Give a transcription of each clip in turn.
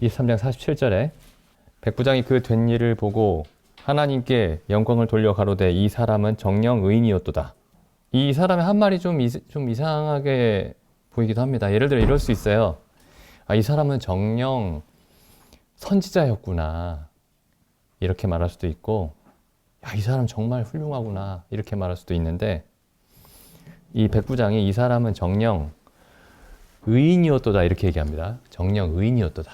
23장 47절에 백부장이 그 된 일을 보고 하나님께 영광을 돌려 가로되 이 사람은 정녕 의인이었도다. 이 사람의 한 말이 좀 이상하게 보이기도 합니다. 예를 들어 이럴 수 있어요. 이 사람은 정녕 선지자였구나. 이렇게 말할 수도 있고, 이 사람 정말 훌륭하구나. 이렇게 말할 수도 있는데, 이 백부장이 이 사람은 정녕 의인이었도다. 이렇게 얘기합니다. 정녕 의인이었도다.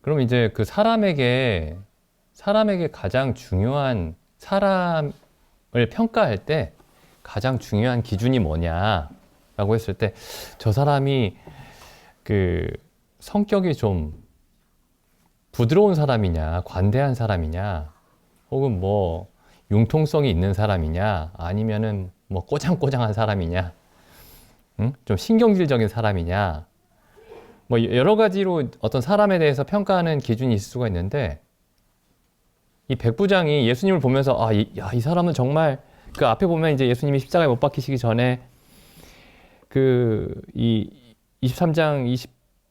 그럼 이제 그 사람에게 가장 중요한 사람을 평가할 때 가장 중요한 기준이 뭐냐라고 했을 때 저 사람이 그 성격이 좀 부드러운 사람이냐, 관대한 사람이냐, 혹은 뭐 융통성이 있는 사람이냐, 아니면은 뭐 꼬장꼬장한 사람이냐, 좀 신경질적인 사람이냐, 뭐 여러 가지로 어떤 사람에 대해서 평가하는 기준이 있을 수가 있는데 이 백부장이 예수님을 보면서 이 사람은 정말 그 앞에 보면 이제 예수님이 십자가에 못 박히시기 전에 이 23장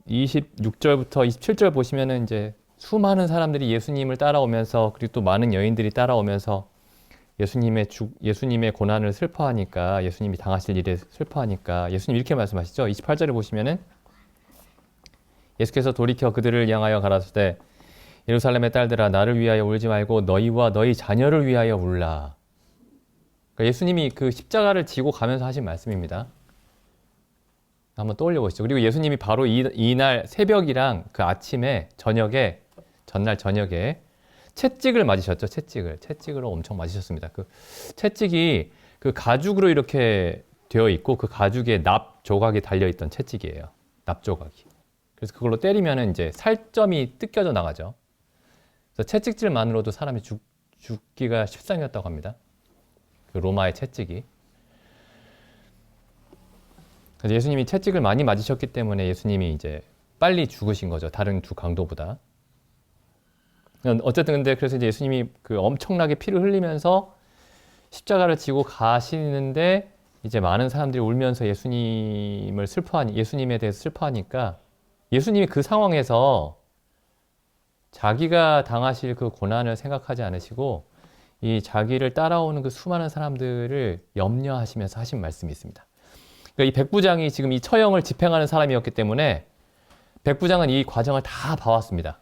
26절부터 27절 보시면은 이제 수많은 사람들이 예수님을 따라오면서 그리고 또 많은 여인들이 따라오면서 예수님의 고난을 슬퍼하니까 예수님이 당하실 일에 슬퍼하니까 예수님 이렇게 말씀하시죠. 28절에 보시면은 예수께서 돌이켜 그들을 향하여 가라사대 예루살렘의 딸들아 나를 위하여 울지 말고 너희와 너희 자녀를 위하여 울라. 그러니까 예수님이 그 십자가를 지고 가면서 하신 말씀입니다. 한번 떠올려 보시죠. 그리고 예수님이 바로 이날 새벽이랑 그 아침에 전날 저녁에 채찍을 맞으셨죠. 채찍으로 엄청 맞으셨습니다. 그 채찍이 그 가죽으로 이렇게 되어 있고 그 가죽에 납 조각이 달려 있던 채찍이에요. 납 조각이. 그래서 그걸로 때리면은 이제 살점이 뜯겨져 나가죠. 그래서 채찍질만으로도 사람이 죽기가 십상이었다고 합니다. 그 로마의 채찍이. 그래서 예수님이 채찍을 많이 맞으셨기 때문에 예수님이 이제 빨리 죽으신 거죠. 다른 두 강도보다. 어쨌든 근데 그래서 이제 예수님이 그 엄청나게 피를 흘리면서 십자가를 지고 가시는데 이제 많은 사람들이 울면서 예수님에 대해서 슬퍼하니까 예수님이 그 상황에서 자기가 당하실 그 고난을 생각하지 않으시고 이 자기를 따라오는 그 수많은 사람들을 염려하시면서 하신 말씀이 있습니다. 그러니까 이 백부장이 지금 이 처형을 집행하는 사람이었기 때문에 백부장은 이 과정을 다 봐왔습니다.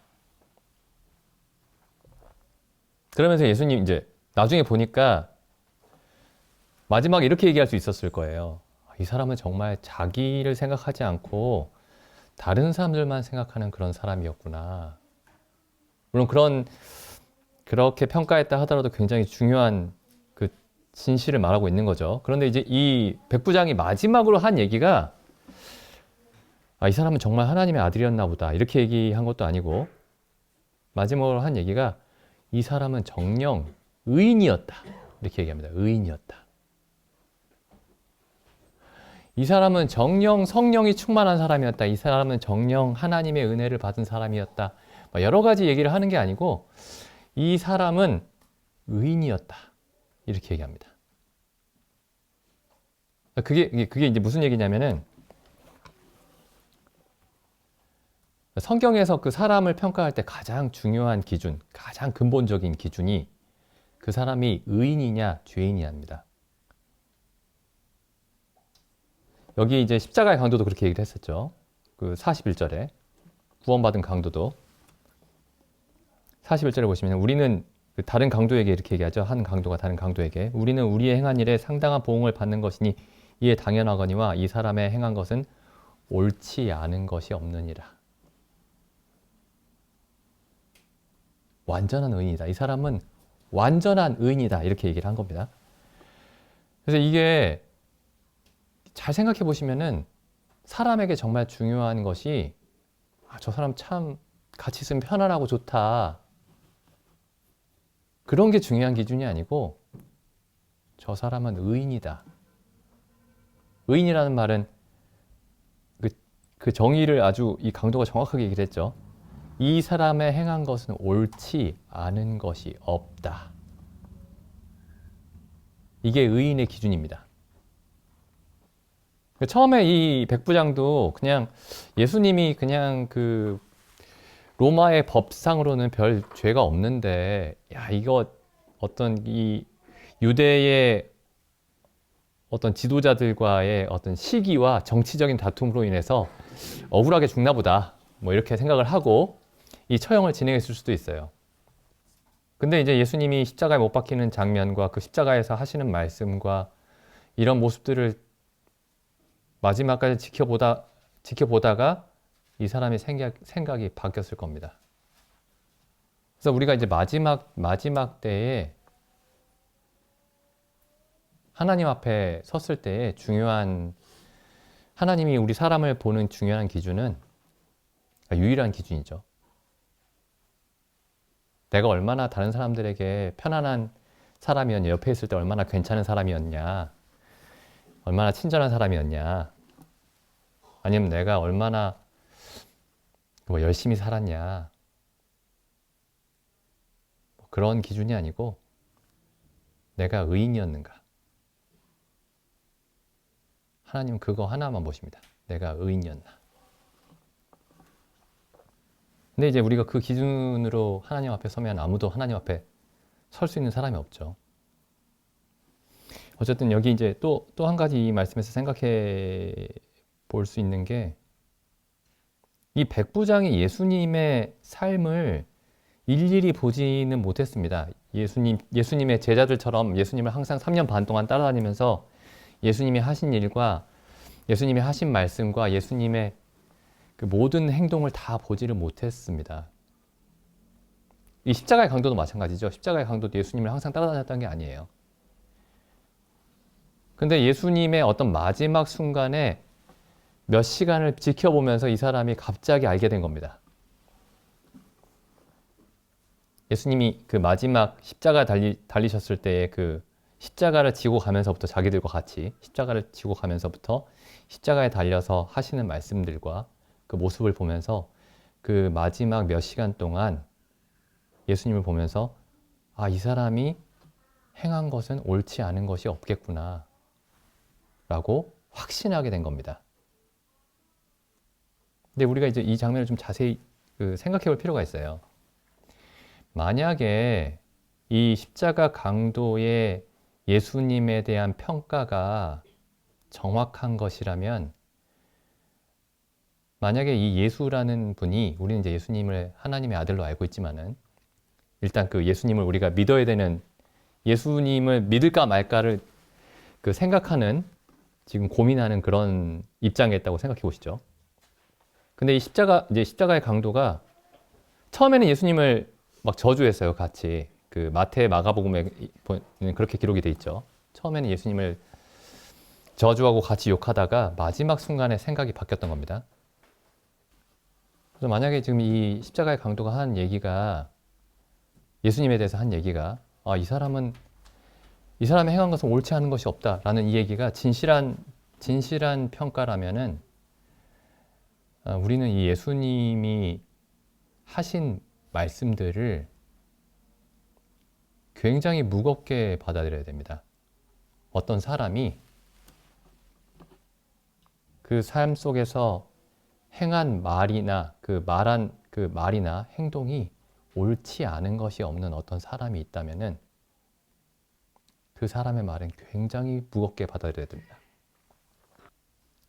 그러면서 예수님 이제 나중에 보니까 마지막에 이렇게 얘기할 수 있었을 거예요. 이 사람은 정말 자기를 생각하지 않고 다른 사람들만 생각하는 그런 사람이었구나. 물론 그렇게 평가했다 하더라도 굉장히 중요한 그 진실을 말하고 있는 거죠. 그런데 이제 이 백부장이 마지막으로 한 얘기가 이 사람은 정말 하나님의 아들이었나 보다. 이렇게 얘기한 것도 아니고 마지막으로 한 얘기가 이 사람은 정녕 의인이었다. 이렇게 얘기합니다. 의인이었다. 이 사람은 정녕 성령이 충만한 사람이었다. 이 사람은 정녕 하나님의 은혜를 받은 사람이었다. 여러 가지 얘기를 하는 게 아니고 이 사람은 의인이었다. 이렇게 얘기합니다. 그게 이제 무슨 얘기냐면은 성경에서 그 사람을 평가할 때 가장 중요한 기준, 가장 근본적인 기준이 그 사람이 의인이냐 죄인이냐입니다. 여기 이제 십자가의 강도도 그렇게 얘기를 했었죠. 그 41절에 구원받은 강도도 41절에 보시면 우리는 다른 강도에게 이렇게 얘기하죠. 한 강도가 다른 강도에게 우리는 우리의 행한 일에 상당한 보응을 받는 것이니 이에 당연하거니와 이 사람의 행한 것은 옳지 않은 것이 없느니라. 완전한 의인이다. 이 사람은 완전한 의인이다. 이렇게 얘기를 한 겁니다. 그래서 이게 잘 생각해 보시면은 사람에게 정말 중요한 것이 저 사람 참 같이 있으면 편안하고 좋다. 그런 게 중요한 기준이 아니고 저 사람은 의인이다. 의인이라는 말은 그 정의를 아주 이 강도가 정확하게 얘기를 했죠. 이 사람의 행한 것은 옳지 않은 것이 없다. 이게 의인의 기준입니다. 처음에 이 백부장도 그냥 예수님이 그냥 그 로마의 법상으로는 별 죄가 없는데, 야, 이거 어떤 이 유대의 어떤 지도자들과의 어떤 시기와 정치적인 다툼으로 인해서 억울하게 죽나 보다. 뭐 이렇게 생각을 하고 이 처형을 진행했을 수도 있어요. 근데 이제 예수님이 십자가에 못 박히는 장면과 그 십자가에서 하시는 말씀과 이런 모습들을 마지막까지 지켜보다가 이 사람의 생각이 바뀌었을 겁니다. 그래서 우리가 이제 마지막 때에 하나님 앞에 섰을 때에 하나님이 우리 사람을 보는 중요한 기준은, 유일한 기준이죠. 내가 얼마나 다른 사람들에게 편안한 사람이었냐, 옆에 있을 때 얼마나 괜찮은 사람이었냐, 얼마나 친절한 사람이었냐, 아니면 내가 얼마나 뭐 열심히 살았냐, 그런 기준이 아니고 내가 의인이었는가. 하나님은 그거 하나만 보십니다. 내가 의인이었나. 근데 이제 우리가 그 기준으로 하나님 앞에 서면 아무도 하나님 앞에 설 수 있는 사람이 없죠. 어쨌든 여기 이제 또 한 가지 이 말씀에서 생각해 볼 수 있는 게, 이 백부장이 예수님의 삶을 일일이 보지는 못했습니다. 예수님의 제자들처럼 예수님을 항상 3년 반 동안 따라다니면서 예수님이 하신 일과 예수님이 하신 말씀과 예수님의 그 모든 행동을 다 보지를 못했습니다. 이 십자가의 강도도 마찬가지죠. 십자가의 강도도 예수님을 항상 따라다녔던 게 아니에요. 근데 예수님의 어떤 마지막 순간에 몇 시간을 지켜보면서 이 사람이 갑자기 알게 된 겁니다. 예수님이 그 마지막 십자가 달리셨을 때의 그 십자가를 지고 가면서부터, 자기들과 같이 십자가를 지고 가면서부터 십자가에 달려서 하시는 말씀들과 그 모습을 보면서 그 마지막 몇 시간 동안 예수님을 보면서, 아, 이 사람이 행한 것은 옳지 않은 것이 없겠구나 라고 확신하게 된 겁니다. 근데 우리가 이제 이 장면을 좀 자세히 생각해 볼 필요가 있어요. 만약에 이 십자가 강도의 예수님에 대한 평가가 정확한 것이라면, 만약에 이 예수라는 분이, 우리는 이제 예수님을 하나님의 아들로 알고 있지만은, 일단 그 예수님을 우리가 믿어야 되는, 예수님을 믿을까 말까를 생각하는, 지금 고민하는 그런 입장에 있다고 생각해 보시죠. 근데 이 십자가의 강도가 처음에는 예수님을 막 저주했어요, 같이. 그 마태, 마가복음에 그렇게 기록이 돼 있죠. 처음에는 예수님을 저주하고 같이 욕하다가 마지막 순간에 생각이 바뀌었던 겁니다. 그래서 만약에 지금 이 십자가의 강도가 한 얘기가, 예수님에 대해서 한 얘기가, 아, 이 사람이 행한 것은 옳지 않은 것이 없다라는 이 얘기가 진실한 평가라면은, 우리는 이 예수님이 하신 말씀들을 굉장히 무겁게 받아들여야 됩니다. 어떤 사람이 그 삶 속에서 행한 말이나 말한 말이나 행동이 옳지 않은 것이 없는 어떤 사람이 있다면은 그 사람의 말은 굉장히 무겁게 받아들여야 됩니다.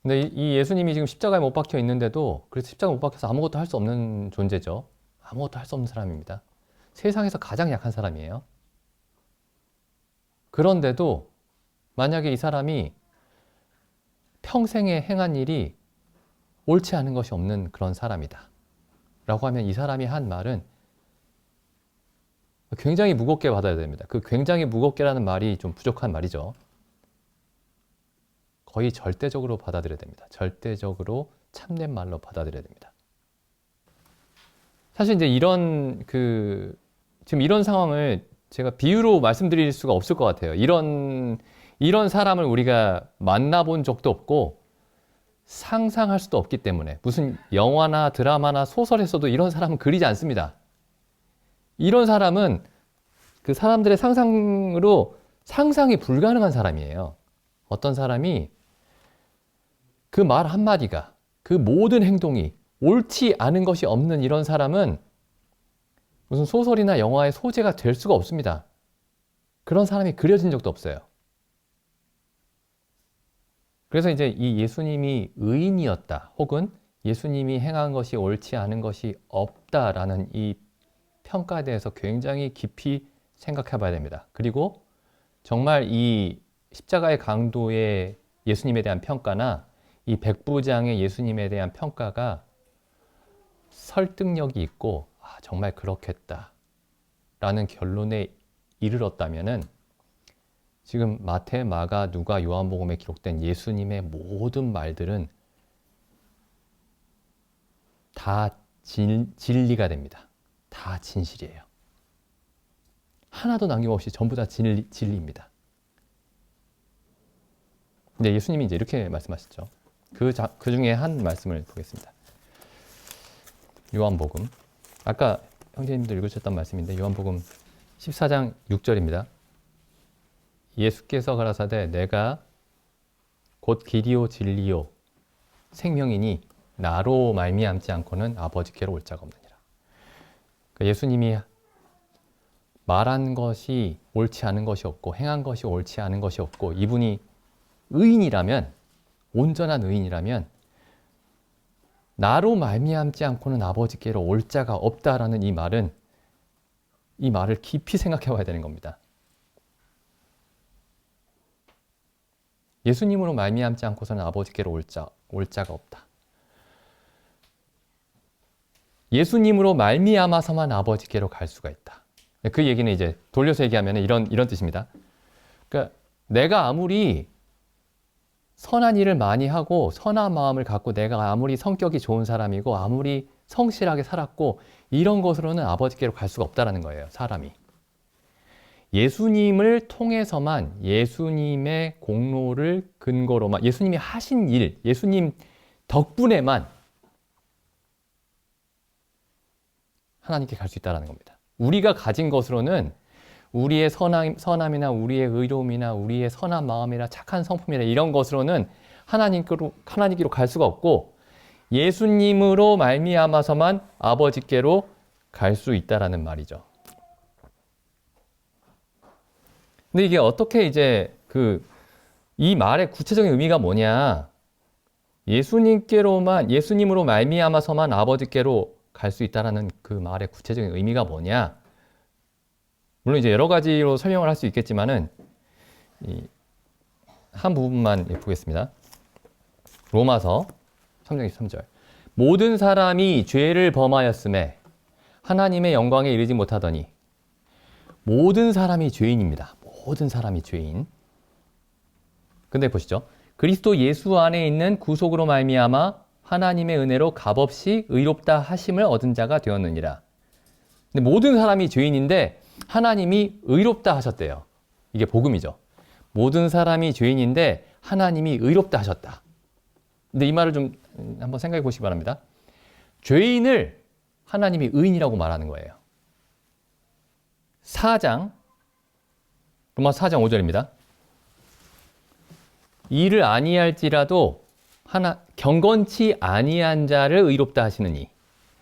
근데 이 예수님이 지금 십자가에 못 박혀 있는데도, 그래서 십자가에 못 박혀서 아무것도 할 수 없는 존재죠. 아무것도 할 수 없는 사람입니다. 세상에서 가장 약한 사람이에요. 그런데도 만약에 이 사람이 평생에 행한 일이 옳지 않은 것이 없는 그런 사람이다 라고 하면, 이 사람이 한 말은 굉장히 무겁게 받아야 됩니다. 그 굉장히 무겁게라는 말이 좀 부족한 말이죠. 거의 절대적으로 받아들여야 됩니다. 절대적으로 참된 말로 받아들여야 됩니다. 사실 이제 지금 이런 상황을 제가 비유로 말씀드릴 수가 없을 것 같아요. 이런 사람을 우리가 만나본 적도 없고 상상할 수도 없기 때문에, 무슨 영화나 드라마나 소설에서도 이런 사람은 그리지 않습니다. 이런 사람은 그 사람들의 상상으로 상상이 불가능한 사람이에요. 어떤 사람이 그 말 한마디가, 그 모든 행동이 옳지 않은 것이 없는 이런 사람은 무슨 소설이나 영화의 소재가 될 수가 없습니다. 그런 사람이 그려진 적도 없어요. 그래서 이제 이 예수님이 의인이었다, 혹은 예수님이 행한 것이 옳지 않은 것이 없다라는 이 평가에 대해서 굉장히 깊이 생각해 봐야 됩니다. 그리고 정말 이 십자가의 강도의 예수님에 대한 평가나 이 백부장의 예수님에 대한 평가가 설득력이 있고, 아, 정말 그렇겠다 라는 결론에 이르렀다면은 지금 마태, 마가, 누가, 요한복음에 기록된 예수님의 모든 말들은 다 진리가 됩니다. 다 진실이에요. 하나도 남김없이 전부 다 진리입니다. 근데 예수님이 이제 이렇게 말씀하셨죠. 그 중에 한 말씀을 보겠습니다. 요한복음. 아까 형제님들 읽으셨던 말씀인데 요한복음 14장 6절입니다. 예수께서 가라사대 내가 곧 길이요 진리요 생명이니 나로 말미암지 않고는 아버지께로 올 자가 없느니라. 그러니까 예수님이 말한 것이 옳지 않은 것이 없고 행한 것이 옳지 않은 것이 없고 이분이 의인이라면, 온전한 의인이라면 나로 말미암지 않고는 아버지께로 올 자가 없다라는 이 말을 깊이 생각해 봐야 되는 겁니다. 예수님으로 말미암지 않고서는 아버지께로 올 자가 없다. 예수님으로 말미암아서만 아버지께로 갈 수가 있다. 그 얘기는 이제 돌려서 얘기하면 이런 뜻입니다. 그러니까 내가 아무리 선한 일을 많이 하고 선한 마음을 갖고 내가 아무리 성격이 좋은 사람이고 아무리 성실하게 살았고 이런 것으로는 아버지께로 갈 수가 없다는 거예요, 사람이. 예수님을 통해서만, 예수님의 공로를 근거로만, 예수님이 하신 일, 예수님 덕분에만 하나님께 갈 수 있다는 겁니다. 우리가 가진 것으로는 우리의 선함이나 우리의 의로움이나 우리의 선한 마음이나 착한 성품이나 이런 것으로는 하나님께로 갈 수가 없고 예수님으로 말미암아서만 아버지께로 갈 수 있다라는 말이죠. 근데 이게 어떻게 이제 이 말의 구체적인 의미가 뭐냐? 예수님으로 말미암아서만 아버지께로 갈 수 있다라는 그 말의 구체적인 의미가 뭐냐? 물론 이제 여러 가지로 설명을 할 수 있겠지만은 한 부분만 보겠습니다. 로마서 3장 23절. 모든 사람이 죄를 범하였음에 하나님의 영광에 이르지 못하더니 모든 사람이 죄인입니다. 모든 사람이 죄인. 근데 보시죠. 그리스도 예수 안에 있는 구속으로 말미암아 하나님의 은혜로 값없이 의롭다 하심을 얻은 자가 되었느니라. 근데 모든 사람이 죄인인데 하나님이 의롭다 하셨대요. 이게 복음이죠. 모든 사람이 죄인인데 하나님이 의롭다 하셨다. 근데 이 말을 좀 한번 생각해 보시기 바랍니다. 죄인을 하나님이 의인이라고 말하는 거예요. 로마서 4장 5절입니다. 이를 아니할지라도 경건치 아니한 자를 의롭다 하시느니.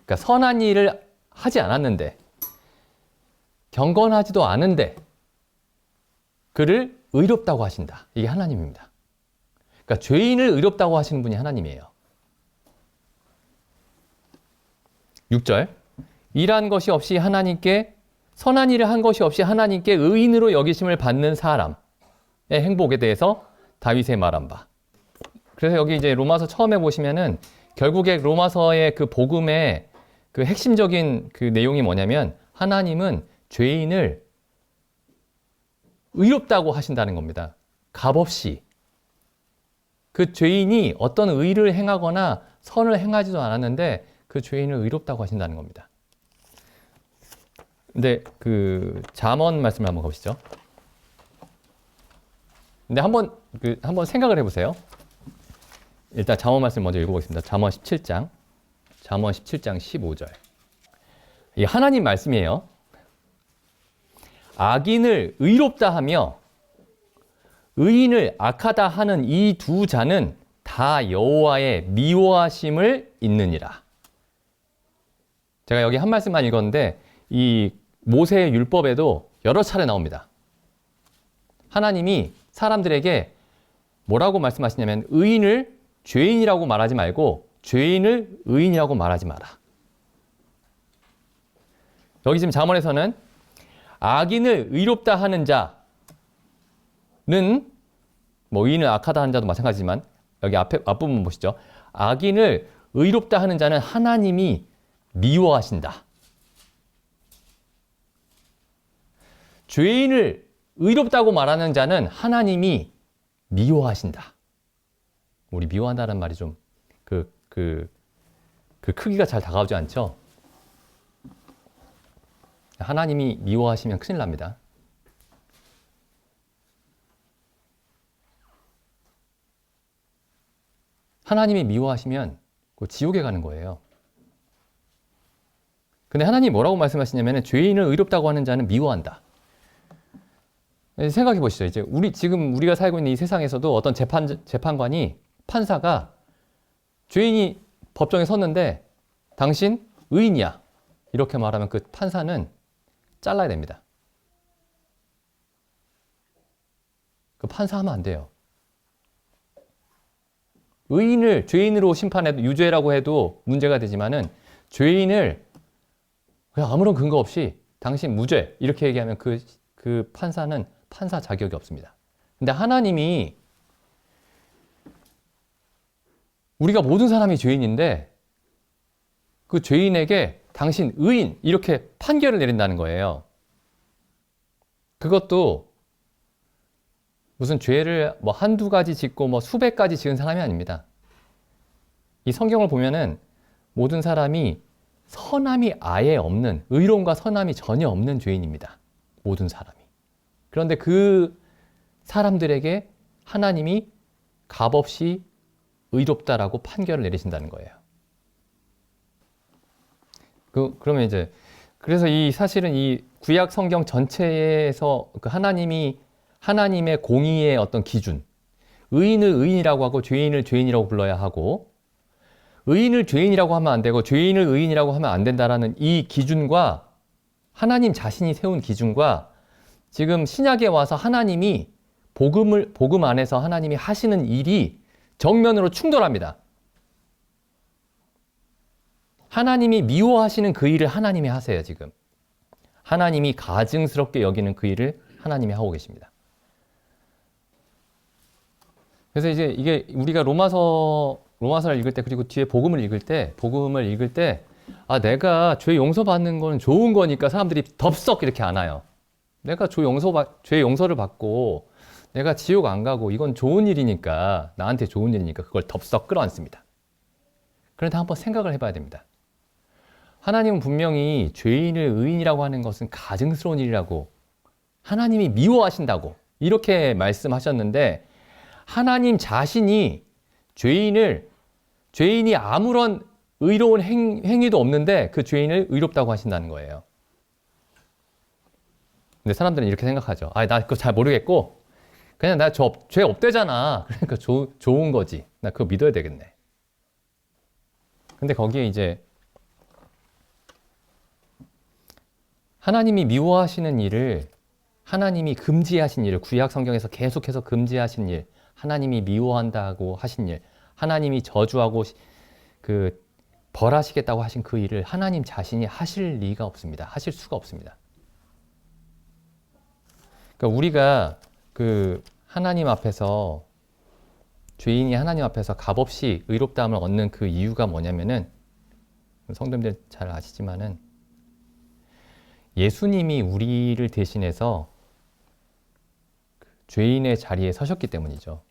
그러니까 선한 일을 하지 않았는데, 경건하지도 않은데 그를 의롭다고 하신다. 이게 하나님입니다. 그러니까 죄인을 의롭다고 하시는 분이 하나님이에요. 6절. 일한 것이 없이 하나님께, 선한 일을 한 것이 없이 하나님께 의인으로 여기심을 받는 사람의 행복에 대해서 다윗의 말한 바. 그래서 여기 이제 로마서 처음에 보시면은 결국에 로마서의 그 복음의 그 핵심적인 그 내용이 뭐냐면 하나님은 죄인을 의롭다고 하신다는 겁니다. 값없이. 그 죄인이 어떤 의를 행하거나 선을 행하지도 않았는데 그 죄인을 의롭다고 하신다는 겁니다. 근데 그 잠언 말씀을 한번 보시죠. 근데 한번 생각을 해보세요. 일단 잠언 말씀 먼저 읽어보겠습니다. 잠언 17장 15절. 이 하나님 말씀이에요. 악인을 의롭다 하며 의인을 악하다 하는 이 두 자는 다 여호와의 미워하심을 잊느니라. 제가 여기 한 말씀만 읽었는데 이 모세의 율법에도 여러 차례 나옵니다. 하나님이 사람들에게 뭐라고 말씀하시냐면 의인을 죄인이라고 말하지 말고 죄인을 의인이라고 말하지 마라. 여기 지금 잠언에서는 악인을 의롭다 하는 자는 뭐 의인을 악하다 하는 자도 마찬가지지만 여기 앞부분 보시죠. 악인을 의롭다 하는 자는 하나님이 미워하신다. 죄인을 의롭다고 말하는 자는 하나님이 미워하신다. 우리 미워한다는 말이 좀 그 크기가 잘 다가오지 않죠? 하나님이 미워하시면 큰일 납니다. 하나님이 미워하시면 지옥에 가는 거예요. 근데 하나님이 뭐라고 말씀하시냐면 죄인을 의롭다고 하는 자는 미워한다. 생각해 보시죠. 이제 지금 우리가 살고 있는 이 세상에서도 어떤 재판관이 판사가 죄인이 법정에 섰는데 당신 의인이야. 이렇게 말하면 그 판사는 잘라야 됩니다. 그 판사하면 안 돼요. 의인을 죄인으로 심판해도 유죄라고 해도 문제가 되지만은 죄인을 그냥 아무런 근거 없이 당신 무죄 이렇게 얘기하면 그 판사는 판사 자격이 없습니다. 근데 하나님이 우리가 모든 사람이 죄인인데 그 죄인에게 당신 의인 이렇게 판결을 내린다는 거예요. 그것도 무슨 죄를 뭐 한두 가지 짓고 뭐 수백 가지 지은 사람이 아닙니다. 이 성경을 보면은 모든 사람이 선함이 아예 없는, 의로움과 선함이 전혀 없는 죄인입니다. 모든 사람이. 그런데 그 사람들에게 하나님이 값없이 의롭다라고 판결을 내리신다는 거예요. 그러면 이제 그래서 사실은 이 구약 성경 전체에서 그 하나님의 공의의 어떤 기준, 의인을 의인이라고 하고 죄인을 죄인이라고 불러야 하고 의인을 죄인이라고 하면 안 되고 죄인을 의인이라고 하면 안 된다라는 이 기준과 하나님 자신이 세운 기준과 지금 신약에 와서 하나님이 복음 안에서 하나님이 하시는 일이 정면으로 충돌합니다. 하나님이 미워하시는 그 일을 하나님이 하세요, 지금. 하나님이 가증스럽게 여기는 그 일을 하나님이 하고 계십니다. 그래서 이제 이게 우리가 로마서를 읽을 때 그리고 뒤에 복음을 읽을 때 아, 내가 죄 용서받는 건 좋은 거니까 사람들이 덥석 이렇게 안 와요. 내가 죄 용서를 받고 내가 지옥 안 가고 이건 좋은 일이니까 나한테 좋은 일이니까 그걸 덥석 끌어안습니다. 그런데 한번 생각을 해봐야 됩니다. 하나님은 분명히 죄인을 의인이라고 하는 것은 가증스러운 일이라고 하나님이 미워하신다고 이렇게 말씀하셨는데 하나님 자신이 죄인이 아무런 의로운 행위도 없는데 그 죄인을 의롭다고 하신다는 거예요. 근데 사람들은 이렇게 생각하죠. 아, 나 그거 잘 모르겠고 그냥 나 죄 없대잖아. 그러니까 좋은 거지. 나 그거 믿어야 되겠네. 근데 거기에 이제 하나님이 미워하시는 일을 하나님이 금지하신 일을 구약 성경에서 계속해서 금지하신 일, 하나님이 미워한다고 하신 일, 하나님이 저주하고 벌하시겠다고 하신 그 일을 하나님 자신이 하실 리가 없습니다. 하실 수가 없습니다. 그러니까 우리가 하나님 앞에서 죄인이 하나님 앞에서 값없이 의롭다함을 얻는 그 이유가 뭐냐면은 성도님들 잘 아시지만은 예수님이 우리를 대신해서 죄인의 자리에 서셨기 때문이죠.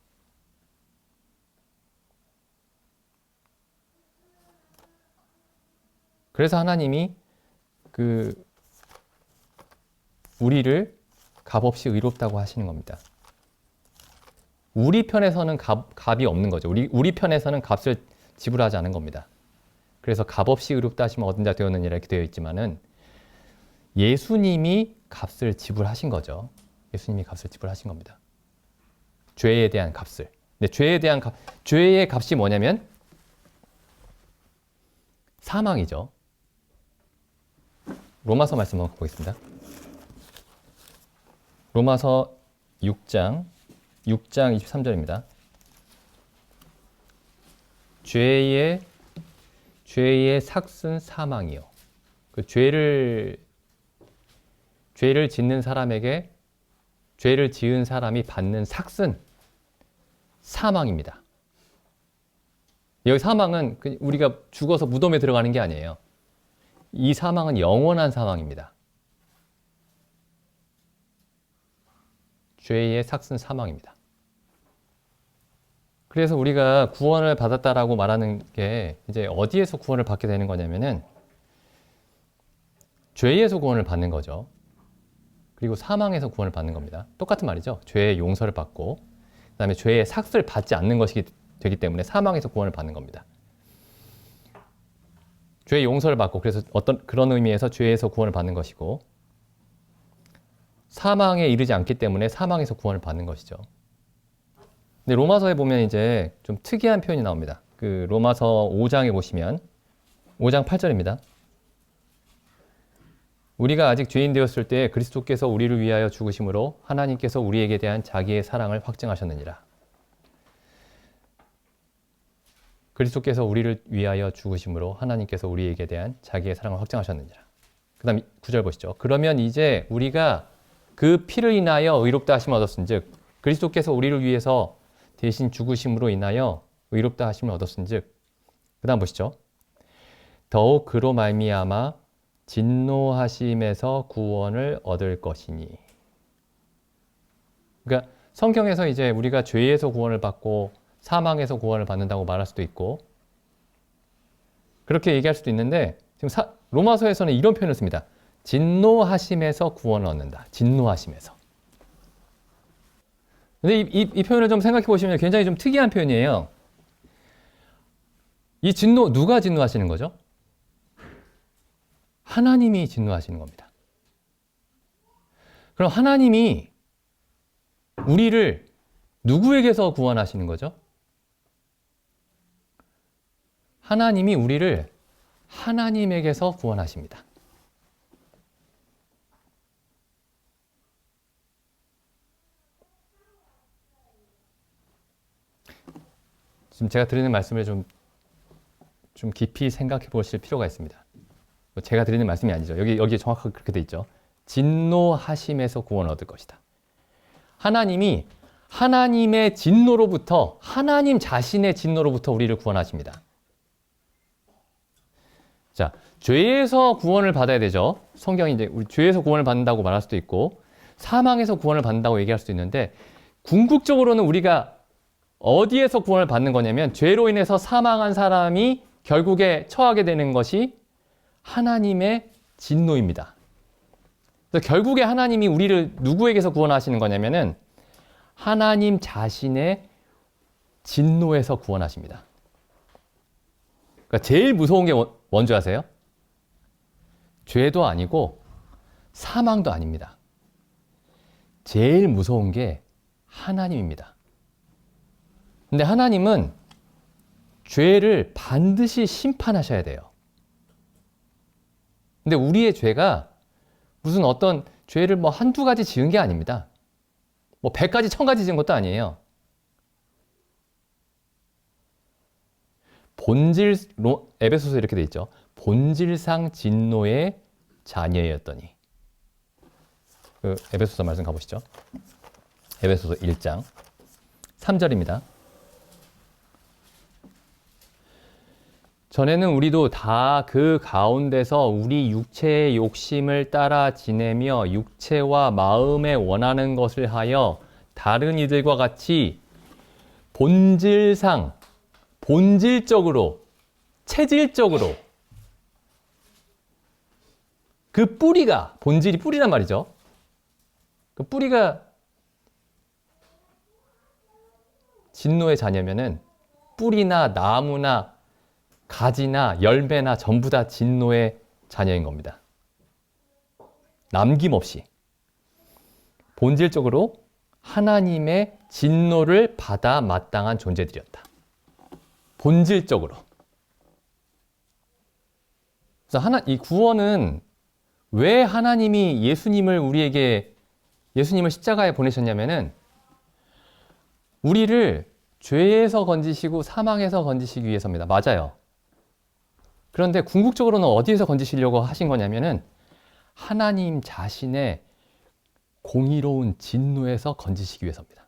그래서 하나님이 우리를 값없이 의롭다고 하시는 겁니다. 우리 편에서는 값이 없는 거죠. 우리 편에서는 값을 지불하지 않은 겁니다. 그래서 값없이 의롭다 하시면 얻은 자 되었느니라 이렇게 되어 있지만은 예수님이 값을 지불하신 거죠. 예수님이 값을 지불하신 겁니다. 죄에 대한 값을. 근데 죄의 값이 뭐냐면 사망이죠. 로마서 말씀 한번 보겠습니다. 로마서 6장 23절입니다. 죄의 삭은 사망이요. 그 죄를 짓는 사람에게 죄를 지은 사람이 받는 삭은 사망입니다. 여기 사망은 우리가 죽어서 무덤에 들어가는 게 아니에요. 이 사망은 영원한 사망입니다. 죄의 삭은 사망입니다. 그래서 우리가 구원을 받았다라고 말하는 게 이제 어디에서 구원을 받게 되는 거냐면은 죄에서 구원을 받는 거죠. 그리고 사망에서 구원을 받는 겁니다. 똑같은 말이죠. 죄의 용서를 받고 그다음에 죄의 삭을 받지 않는 것이 되기 때문에 사망에서 구원을 받는 겁니다. 죄의 용서를 받고 그래서 그런 의미에서 죄에서 구원을 받는 것이고 사망에 이르지 않기 때문에 사망에서 구원을 받는 것이죠. 근데 로마서에 보면 이제 좀 특이한 표현이 나옵니다. 그 로마서 5장에 보시면 5장 8절입니다. 우리가 아직 죄인 되었을 때 그리스도께서 우리를 위하여 죽으심으로 하나님께서 우리에게 대한 자기의 사랑을 확증하셨느니라. 그리스도께서 우리를 위하여 죽으심으로 하나님께서 우리에게 대한 자기의 사랑을 확증하셨느니라. 그 다음 9절 보시죠. 그러면 이제 우리가 그 피를 인하여 의롭다 하심을 얻었은즉 그리스도께서 우리를 위해서 대신 죽으심으로 인하여 의롭다 하심을 얻었은즉 그 다음 보시죠. 더욱 그로 말미암아 진노하심에서 구원을 얻을 것이니. 그러니까 성경에서 이제 우리가 죄에서 구원을 받고 사망에서 구원을 받는다고 말할 수도 있고 그렇게 얘기할 수도 있는데 지금 로마서에서는 이런 표현을 씁니다. 진노하심에서 구원을 얻는다. 진노하심에서. 근데 이 표현을 좀 생각해 보시면 굉장히 좀 특이한 표현이에요. 이 진노, 누가 진노하시는 거죠? 하나님이 진노하시는 겁니다. 그럼 하나님이 우리를 누구에게서 구원하시는 거죠? 하나님이 우리를 하나님에게서 구원하십니다. 지금 제가 드리는 말씀을 좀 깊이 생각해 보실 필요가 있습니다. 제가 드리는 말씀이 아니죠. 여기에 정확하게 그렇게 돼 있죠. 진노하심에서 구원을 얻을 것이다. 하나님이 하나님의 진노로부터, 하나님 자신의 진노로부터 우리를 구원하십니다. 자, 죄에서 구원을 받아야 되죠. 성경이 이제 우리 죄에서 구원을 받는다고 말할 수도 있고, 사망에서 구원을 받는다고 얘기할 수도 있는데, 궁극적으로는 우리가 어디에서 구원을 받는 거냐면, 죄로 인해서 사망한 사람이 결국에 처하게 되는 것이 하나님의 진노입니다. 그래서 결국에 하나님이 우리를 누구에게서 구원하시는 거냐면은 하나님 자신의 진노에서 구원하십니다. 그러니까 제일 무서운 게 뭔지 아세요? 죄도 아니고 사망도 아닙니다. 제일 무서운 게 하나님입니다. 근데 하나님은 죄를 반드시 심판하셔야 돼요. 근데 우리의 죄가 무슨 어떤 죄를 뭐 한두 가지 지은 게 아닙니다. 뭐 100가지, 1000가지 지은 것도 아니에요. 에베소서 이렇게 돼 있죠. 본질상 진노의 자녀였더니. 그 에베소서 말씀 가보시죠. 에베소서 1장 3절입니다. 전에는 우리도 다 그 가운데서 우리 육체의 욕심을 따라 지내며 육체와 마음에 원하는 것을 하여 다른 이들과 같이 본질적으로, 체질적으로 그 뿌리가, 본질이 뿌리란 말이죠. 그 뿌리가 진노의 자녀면은 뿌리나 나무나 가지나 열매나 전부 다 진노의 자녀인 겁니다. 남김없이 본질적으로 하나님의 진노를 받아 마땅한 존재들이었다. 본질적으로. 그래서 이 구원은 왜 하나님이 예수님을 십자가에 보내셨냐면은 우리를 죄에서 건지시고 사망에서 건지시기 위해서입니다. 맞아요. 그런데 궁극적으로는 어디에서 건지시려고 하신 거냐면은 하나님 자신의 공의로운 진노에서 건지시기 위해서입니다.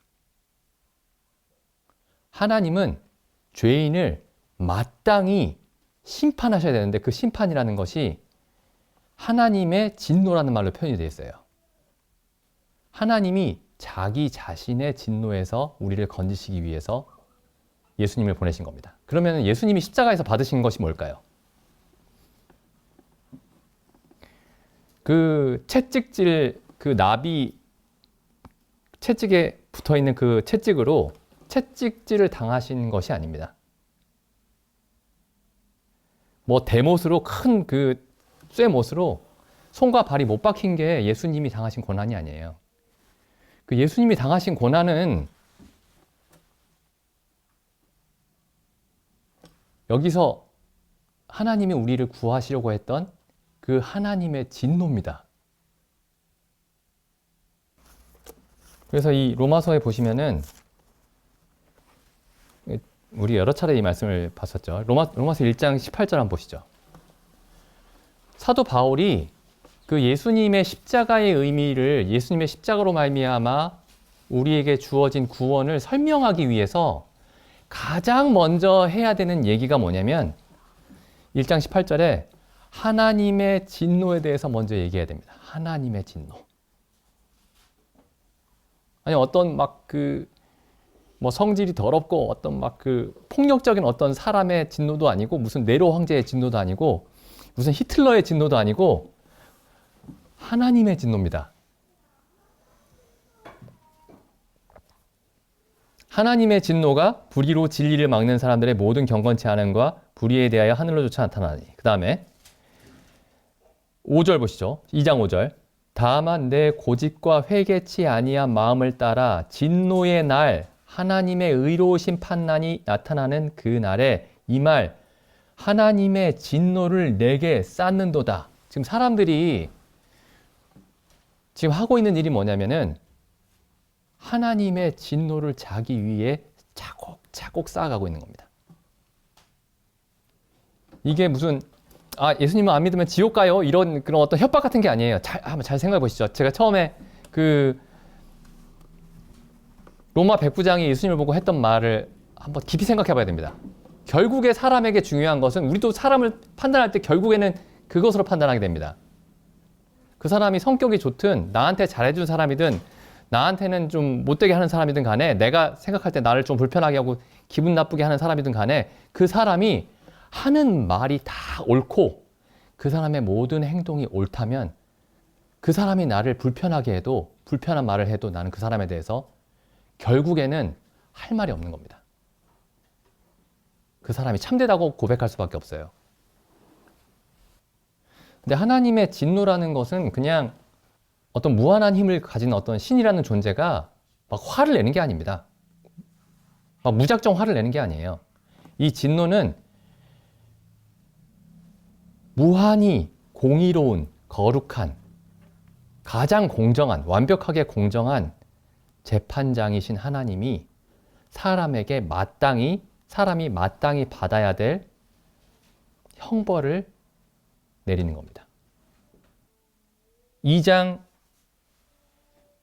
하나님은 죄인을 마땅히 심판하셔야 되는데 그 심판이라는 것이 하나님의 진노라는 말로 표현이 되어 있어요. 하나님이 자기 자신의 진노에서 우리를 건지시기 위해서 예수님을 보내신 겁니다. 그러면 예수님이 십자가에서 받으신 것이 뭘까요? 그 채찍질, 그 나비 채찍에 붙어 있는 그 채찍으로 채찍질을 당하신 것이 아닙니다. 뭐 대못으로 큰 그 쇠못으로 손과 발이 못 박힌 게 예수님이 당하신 고난이 아니에요. 그 예수님이 당하신 고난은 여기서 하나님이 우리를 구하시려고 했던 그 하나님의 진노입니다. 그래서 이 로마서에 보시면은 우리 여러 차례 이 말씀을 봤었죠. 로마서 1장 18절 한번 보시죠. 사도 바울이 그 예수님의 십자가의 의미를 예수님의 십자가로 말미암아 우리에게 주어진 구원을 설명하기 위해서 가장 먼저 해야 되는 얘기가 뭐냐면 1장 18절에 하나님의 진노에 대해서 먼저 얘기해야 됩니다. 하나님의 진노. 아니 어떤 막 뭐 성질이 더럽고 어떤 막 폭력적인 어떤 사람의 진노도 아니고 무슨 네로 황제의 진노도 아니고 무슨 히틀러의 진노도 아니고 하나님의 진노입니다. 하나님의 진노가 불의로 진리를 막는 사람들의 모든 경건치 않음과 불의에 대하여 하늘로조차 나타나니. 그 다음에 5절 보시죠. 2장 5절. 다만 내 고집과 회개치 아니한 마음을 따라 진노의 날 하나님의 의로우신 판단이 나타나는 그 날에 이 말 하나님의 진노를 내게 쌓는도다. 지금 사람들이 지금 하고 있는 일이 뭐냐면은 하나님의 진노를 자기 위에 차곡차곡 쌓아가고 있는 겁니다. 이게 무슨 예수님을 안 믿으면 지옥 가요? 이런 그런 어떤 협박 같은 게 아니에요. 한번 잘 생각해 보시죠. 제가 처음에 로마 백부장이 예수님을 보고 했던 말을 한번 깊이 생각해 봐야 됩니다. 결국에 사람에게 중요한 것은 우리도 사람을 판단할 때 결국에는 그것으로 판단하게 됩니다. 그 사람이 성격이 좋든 나한테 잘해준 사람이든 나한테는 좀 못되게 하는 사람이든 간에 내가 생각할 때 나를 좀 불편하게 하고 기분 나쁘게 하는 사람이든 간에 그 사람이 하는 말이 다 옳고 그 사람의 모든 행동이 옳다면 그 사람이 나를 불편하게 해도 불편한 말을 해도 나는 그 사람에 대해서 결국에는 할 말이 없는 겁니다. 그 사람이 참되다고 고백할 수밖에 없어요. 근데 하나님의 진노라는 것은 그냥 어떤 무한한 힘을 가진 어떤 신이라는 존재가 막 화를 내는 게 아닙니다. 막 무작정 화를 내는 게 아니에요. 이 진노는 무한히 공의로운, 거룩한, 가장 공정한, 완벽하게 공정한 재판장이신 하나님이 사람이 마땅히 받아야 될 형벌을 내리는 겁니다. 2장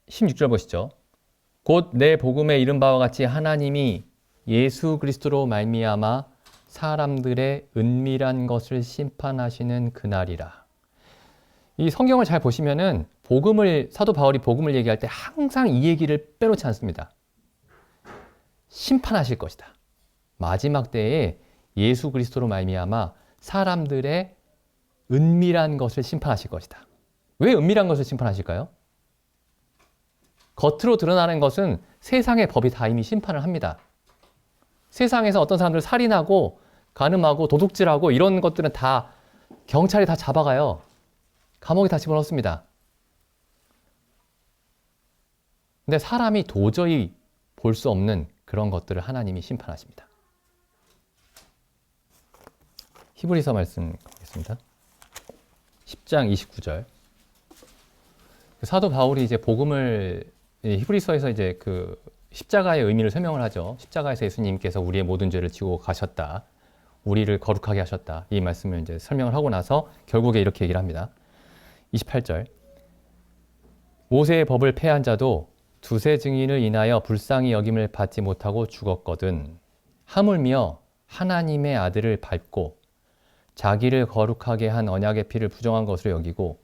16절 보시죠. 곧 내 복음에 이른 바와 같이 하나님이 예수 그리스도로 말미암아 사람들의 은밀한 것을 심판하시는 그날이라. 이 성경을 잘 보시면은 사도 바울이 복음을 얘기할 때 항상 이 얘기를 빼놓지 않습니다. 심판하실 것이다. 마지막 때에 예수 그리스도로 말미암아 사람들의 은밀한 것을 심판하실 것이다. 왜 은밀한 것을 심판하실까요? 겉으로 드러나는 것은 세상의 법이 다 이미 심판을 합니다. 세상에서 어떤 사람들 살인하고 간음하고 도둑질하고 이런 것들은 다 경찰이 다 잡아가요. 감옥에 다 집어넣습니다. 근데 사람이 도저히 볼 수 없는 그런 것들을 하나님이 심판하십니다. 히브리서 말씀 보겠습니다. 10장 29절. 사도 바울이 이제 복음을 히브리서에서 이제 그 십자가의 의미를 설명을 하죠. 십자가에서 예수님께서 우리의 모든 죄를 지고 가셨다. 우리를 거룩하게 하셨다. 이 말씀을 이제 설명을 하고 나서 결국에 이렇게 얘기를 합니다. 28절. 모세의 법을 폐한 자도 두세 증인을 인하여 불쌍히 여김을 받지 못하고 죽었거든. 하물며 하나님의 아들을 밟고 자기를 거룩하게 한 언약의 피를 부정한 것으로 여기고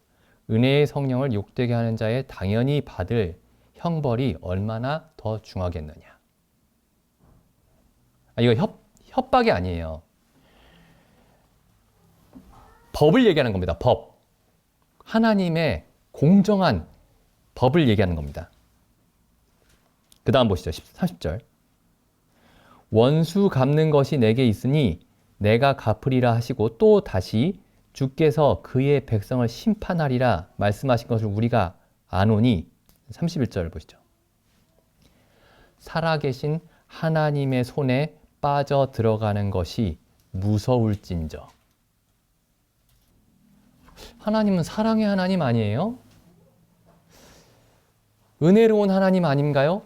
은혜의 성령을 욕되게 하는 자의 당연히 받을 형벌이 얼마나 더 중하겠느냐. 이거 협박이 아니에요. 법을 얘기하는 겁니다. 법. 하나님의 공정한 법을 얘기하는 겁니다. 그 다음 보시죠. 30절. 원수 갚는 것이 내게 있으니 내가 갚으리라 하시고 또 다시 주께서 그의 백성을 심판하리라 말씀하신 것을 우리가 아노니 31절을 보시죠. 살아계신 하나님의 손에 빠져 들어가는 것이 무서울진저. 하나님은 사랑의 하나님 아니에요? 은혜로운 하나님 아닌가요?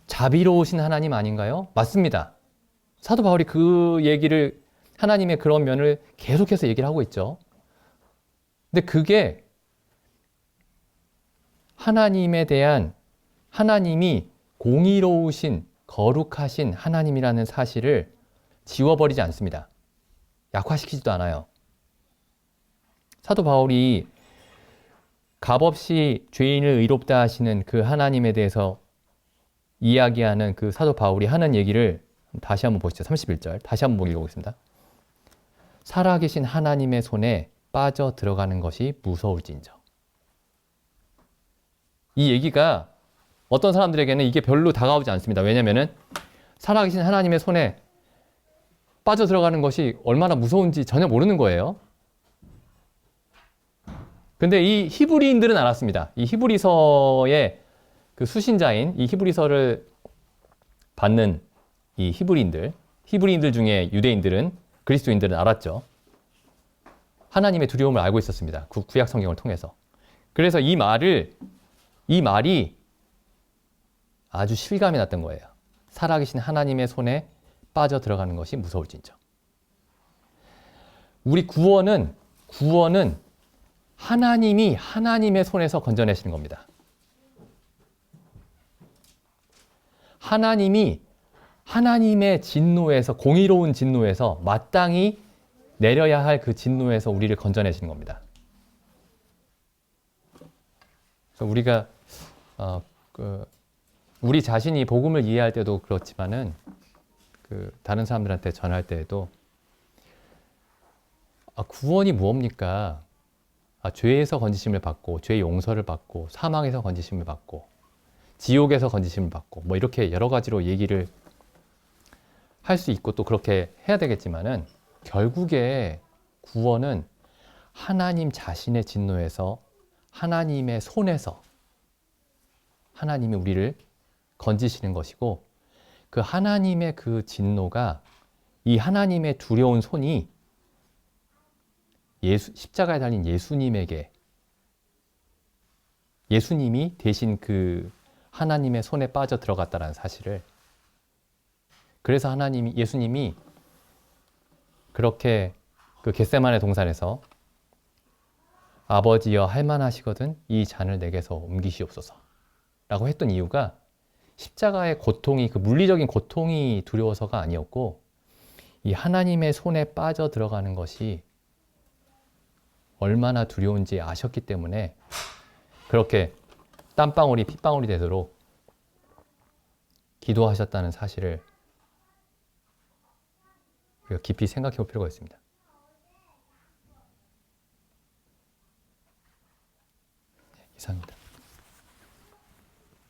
자비로우신 하나님 아닌가요? 맞습니다. 사도 바울이 그 얘기를 하나님의 그런 면을 계속해서 얘기를 하고 있죠. 근데 그게 하나님에 대한 하나님이 공의로우신 거룩하신 하나님이라는 사실을 지워버리지 않습니다. 약화시키지도 않아요. 사도 바울이 값없이 죄인을 의롭다 하시는 그 하나님에 대해서 이야기하는 그 사도 바울이 하는 얘기를 다시 한번 보시죠. 31절. 다시 한번 읽어보겠습니다. 살아계신 하나님의 손에 빠져 들어가는 것이 무서울진저. 이 얘기가 어떤 사람들에게는 이게 별로 다가오지 않습니다. 왜냐면은 살아계신 하나님의 손에 빠져 들어가는 것이 얼마나 무서운지 전혀 모르는 거예요. 근데 이 히브리인들은 알았습니다. 이 히브리서의 그 수신자인 이 히브리서를 받는 이 히브리인들 중에 유대인들은 그리스도인들은 알았죠. 하나님의 두려움을 알고 있었습니다. 구약 성경을 통해서. 그래서 이 말이 아주 실감이 났던 거예요. 살아계신 하나님의 손에 빠져 들어가는 것이 무서울진저. 우리 구원은 하나님이 하나님의 손에서 건져내시는 겁니다. 하나님이 하나님의 진노에서, 공의로운 진노에서 마땅히 내려야 할 그 진노에서 우리를 건져내시는 겁니다. 그래서 우리가 우리 자신이 복음을 이해할 때도 그렇지만은 다른 사람들한테 전할 때에도 구원이 무엇입니까? 죄에서 건지심을 받고, 죄의 용서를 받고, 사망에서 건지심을 받고, 지옥에서 건지심을 받고, 뭐 이렇게 여러 가지로 얘기를 할 수 있고 또 그렇게 해야 되겠지만은 결국에 구원은 하나님 자신의 진노에서, 하나님의 손에서 하나님이 우리를 건지시는 것이고, 그 하나님의 그 진노가, 이 하나님의 두려운 손이 십자가에 달린 예수님이 대신 그 하나님의 손에 빠져 들어갔다는 사실을, 그래서 예수님이 그렇게 그 겟세마네 동산에서 아버지여 할만하시거든 이 잔을 내게서 옮기시옵소서 라고 했던 이유가 십자가의 고통이, 그 물리적인 고통이 두려워서가 아니었고, 이 하나님의 손에 빠져 들어가는 것이 얼마나 두려운지 아셨기 때문에 그렇게 땀방울이 핏방울이 되도록 기도하셨다는 사실을 우리가 깊이 생각해 볼 필요가 있습니다.